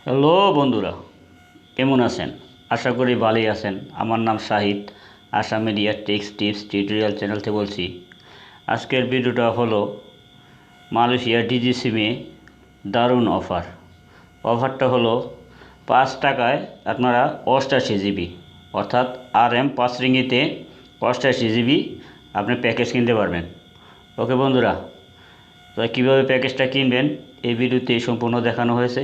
Hello বন্ধুরা, কেমন আছেন? আশা করি ভালোই আছেন। আমার নাম Shahid, Asha media tech tips tutorial channel থেকে বলছি। আজকের ভিডিওটা হলো মালয়েশিয়া ডিজি সিমে দারুণ অফার। অফারটা হলো 5 টাকায় আপনারা 88 জিবি অর্থাৎ RM 5 রিঙ্গিতে 88 জিবি আপনি প্যাকেজ কিনতে পারবেন। ওকে বন্ধুরা, তো কীভাবে প্যাকেজটা কিনবেন এই ভিডিওতে সম্পূর্ণ দেখানো হয়েছে।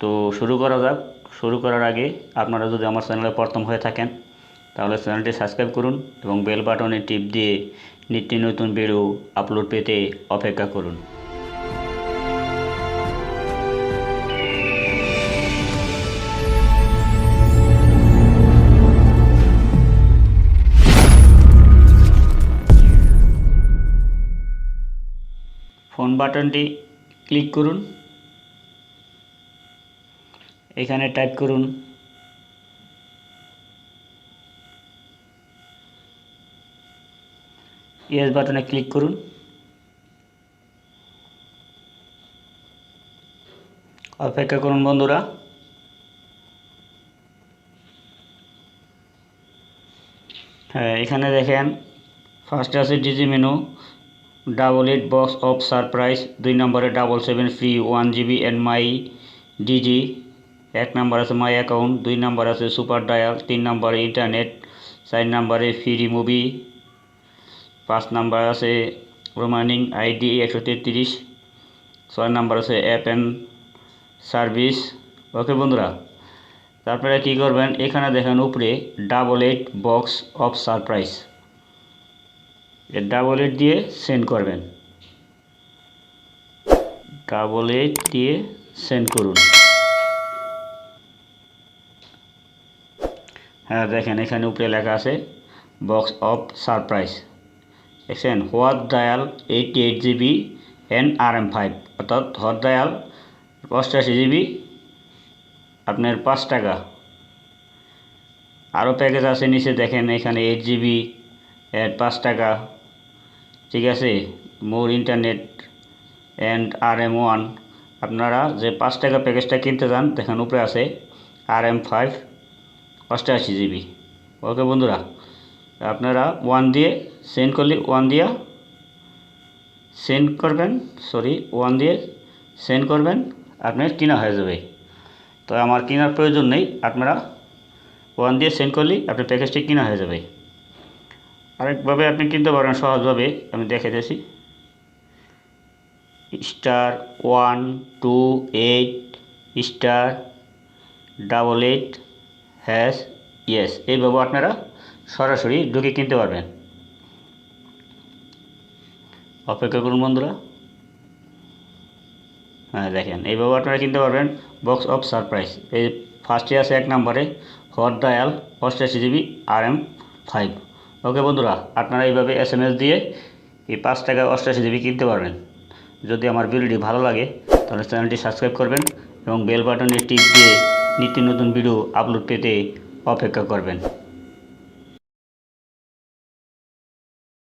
তো শুরু করা যাক। শুরু করার আগে আপনারা যদি আমার চ্যানেলে প্রথম হয়ে থাকেন তাহলে চ্যানেলটি সাবস্ক্রাইব করুন এবং বেল বাটনে টিপ দিয়ে নিত্য নতুন ভিডিও আপলোড পেতে অপেক্ষা করুন। ফোন বাটনটি ক্লিক করুন, এখানে টাইপ করুন ইয়েস বাটনে ক্লিক করুন। অপেক্ষা করুন বন্ধুরা। হ্যাঁ, এখানে দেখেন ফার্স্টে আছে digi menu, 88 box of surprise, 2 নম্বরে 77 free 1 GB and my digi, 1 নম্বর আছে মাই অ্যাকাউন্ট, 2 নম্বর আছে সুপার ডায়াল, 3 নম্বরে ইন্টারনেট, 4 নম্বরে ফ্রি মুভি, 5 নম্বর আছে রোমানিং আইডি 133, 6 নম্বর আছে অ্যাপ অ্যান্ড সার্ভিস। ওকে বন্ধুরা, তারপরে কী করবেন, এখানে দেখেন উপরে 88 বক্স অফ সারপ্রাইজ, 88 দিয়ে সেন্ড করবেন, 88 দিয়ে সেন্ড করুন। হ্যাঁ দেখেন এখানে উপরে লেখা আছে বক্স অফ সারপ্রাইজ, দেখছেন what dial 88 GB and RM5, অর্থাৎ হট ডায়াল 88 জিবি আপনার 5 টাকা। আরও প্যাকেজ আছে নিচে দেখেন, এখানে 8 জিবি এর 5 টাকা, ঠিক আছে, মোর ইন্টারনেট অ্যান্ড RM1। আপনারা যে 5 টাকা প্যাকেজটা কিনতে যান দেখেন উপরে আছে RM5 88 জিবি। ওকে বন্ধুরা, আপনারা 1 দিয়ে সেন্ড করলে 1 দিয়ে সেন্ড করবেন, 1 দিয়ে সেন্ড করবেন, আপনার কিনা হয়ে যাবে। তো আমার কেনার প্রয়োজন নেই, আপনারা 1 দিয়ে সেন্ড করলেই আপনার প্যাকেজটি কিনা হয়ে যাবে। আরেকভাবে আপনি কিনতে পারেন সহজভাবে, আমি দেখাইতেছি। *128*88# ইয়েস, এইভাবে আপনারা সরাসরি ঢুকে কিনতে পারবেন। অপেক্ষা করুন বন্ধুরা। হ্যাঁ দেখেন এইভাবে আপনারা কিনতে পারবেন বক্স অফ সারপ্রাইজ। এই ফার্স্টে আছে 1 নম্বরে হট ডায়াল 88 জিবি RM5। ওকে বন্ধুরা, আপনারা এইভাবে SMS দিয়ে এই 5 টাকায় 88 জিবি কিনতে পারবেন। যদি আমার ভিডিওটি ভালো লাগে তাহলে চ্যানেলটি সাবস্ক্রাইব করবেন এবং বেল বাটনে টিপ দিয়ে নিত্য নতুন ভিডিও আপলোড পেতে অপেক্ষা করবেন।